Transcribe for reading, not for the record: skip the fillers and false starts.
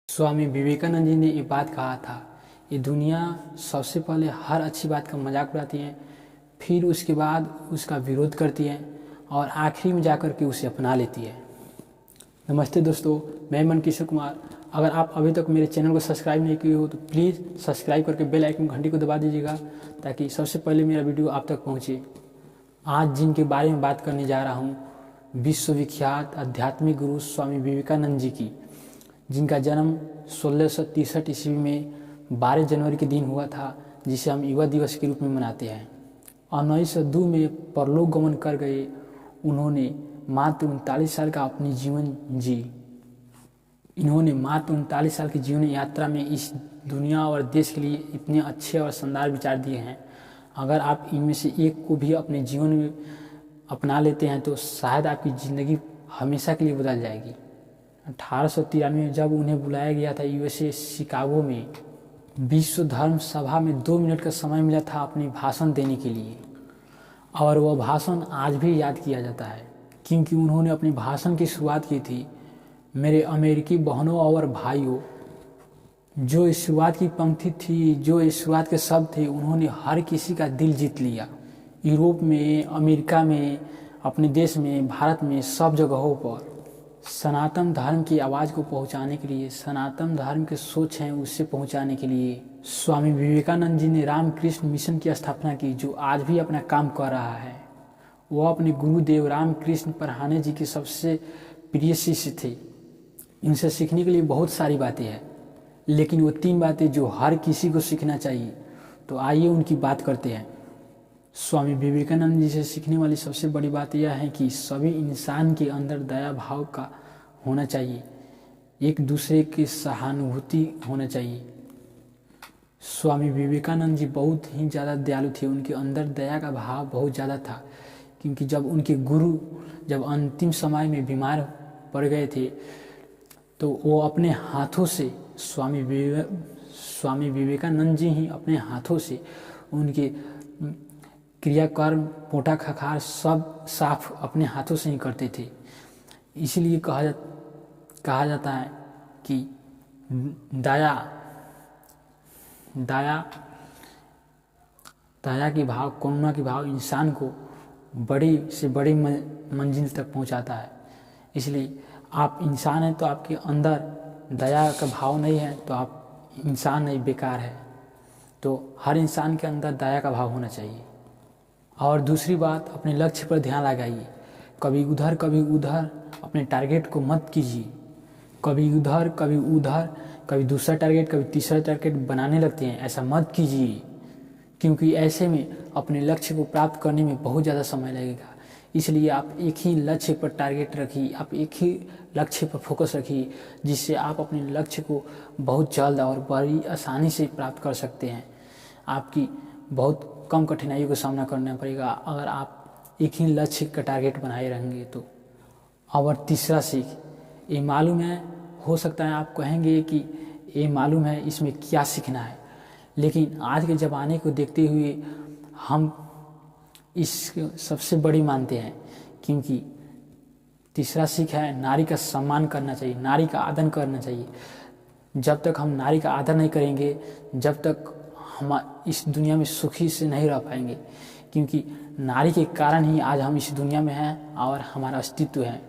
स्वामी विवेकानंद जी ने ये बात कहा था, ये दुनिया सबसे पहले हर अच्छी बात का मजाक उड़ाती है, फिर उसके बाद उसका विरोध करती है और आखिरी में जाकर के उसे अपना लेती है। नमस्ते दोस्तों, मैं मन किशोर कुमार। अगर आप अभी तक मेरे चैनल को सब्सक्राइब नहीं किए हो तो प्लीज़ सब्सक्राइब करके बेल आइकन घंटी को दबा दीजिएगा ताकि सबसे पहले मेरा वीडियो आप तक पहुँचे। आज जिनके बारे में बात करने जा रहा हूँ, विश्वविख्यात आध्यात्मिक गुरु स्वामी विवेकानंद जी की, जिनका जन्म 1663 ईस्वी में 12 जनवरी के दिन हुआ था, जिसे हम युवा दिवस के रूप में मनाते हैं। 1902 में परलोक गमन कर गए। उन्होंने मात्र 39 साल का अपनी जीवन जी। इन्होंने मात्र 39 साल की जीवन यात्रा में इस दुनिया और देश के लिए इतने अच्छे और शानदार विचार दिए हैं। अगर आप इनमें से एक को भी अपने जीवन में अपना लेते हैं तो शायद आपकी ज़िंदगी हमेशा के लिए बदल जाएगी। 1893 में जब उन्हें बुलाया गया था यूएसए शिकागो में, विश्व धर्म सभा में 2 मिनट का समय मिला था अपनी भाषण देने के लिए, और वह भाषण आज भी याद किया जाता है क्योंकि उन्होंने अपनी भाषण की शुरुआत की थी, मेरे अमेरिकी बहनों और भाइयों। जो इस शुरुआत की पंक्ति थी, जो इस शुरुआत के शब्द थे, उन्होंने हर किसी का दिल जीत लिया। यूरोप में, अमेरिका में, अपने देश में, भारत में, सब जगहों पर सनातन धर्म की आवाज़ को पहुंचाने के लिए, सनातन धर्म के सोच हैं उससे पहुंचाने के लिए स्वामी विवेकानंद जी ने रामकृष्ण मिशन की स्थापना की, जो आज भी अपना काम कर रहा है। वह अपने गुरुदेव रामकृष्ण परमहंस जी के सबसे प्रिय शिष्य थे। इनसे सीखने के लिए बहुत सारी बातें हैं, लेकिन वो 3 बातें जो हर किसी को सीखना चाहिए। तो आइए उनकी बात करते हैं। स्वामी विवेकानंद जी से सीखने वाली सबसे बड़ी बात यह है कि सभी इंसान के अंदर दया भाव का होना चाहिए, एक दूसरे की सहानुभूति होना चाहिए। स्वामी विवेकानंद जी बहुत ही ज़्यादा दयालु थे। उनके अंदर दया का भाव बहुत ज़्यादा था, क्योंकि जब उनके गुरु जब अंतिम समय में बीमार पड़ गए थे तो वो अपने हाथों से स्वामी विवेकानंद जी ही अपने हाथों से उनके क्रियाकर्म, पोटा खखार सब साफ अपने हाथों से ही करते थे। इसीलिए कहा जाता है कि दया की भाव, करुणा की भाव इंसान को बड़ी से बड़ी मंजिल तक पहुंचाता है। इसलिए आप इंसान हैं तो आपके अंदर दया का भाव नहीं है तो आप इंसान नहीं, बेकार है। तो हर इंसान के अंदर दया का भाव होना चाहिए। और दूसरी बात, अपने लक्ष्य पर ध्यान लगाइए। कभी उधर कभी उधर अपने टारगेट को मत कीजिए। कभी उधर कभी उधर, कभी दूसरा टारगेट, कभी तीसरा टारगेट बनाने लगते हैं। ऐसा मत कीजिए, क्योंकि ऐसे में अपने लक्ष्य को प्राप्त करने में बहुत ज़्यादा समय लगेगा। इसलिए आप एक ही लक्ष्य पर टारगेट रखिए, आप एक ही लक्ष्य पर फोकस रखिए, जिससे आप अपने लक्ष्य को बहुत जल्द और बड़ी आसानी से प्राप्त कर सकते हैं। आपकी बहुत कम कठिनाइयों का सामना करना पड़ेगा अगर आप एक ही लक्ष्य का टारगेट बनाए रहेंगे तो। और तीसरा सीख, ये मालूम है, हो सकता है आप कहेंगे कि ये मालूम है, इसमें क्या सीखना है, लेकिन आज के ज़माने को देखते हुए हम इस सबसे बड़ी मानते हैं, क्योंकि तीसरा सीख है, नारी का सम्मान करना चाहिए, नारी का आदर करना चाहिए। जब तक हम नारी का आदर नहीं करेंगे, जब तक हम इस दुनिया में सुखी से नहीं रह पाएंगे, क्योंकि नारी के कारण ही आज हम इस दुनिया में हैं और हमारा अस्तित्व है।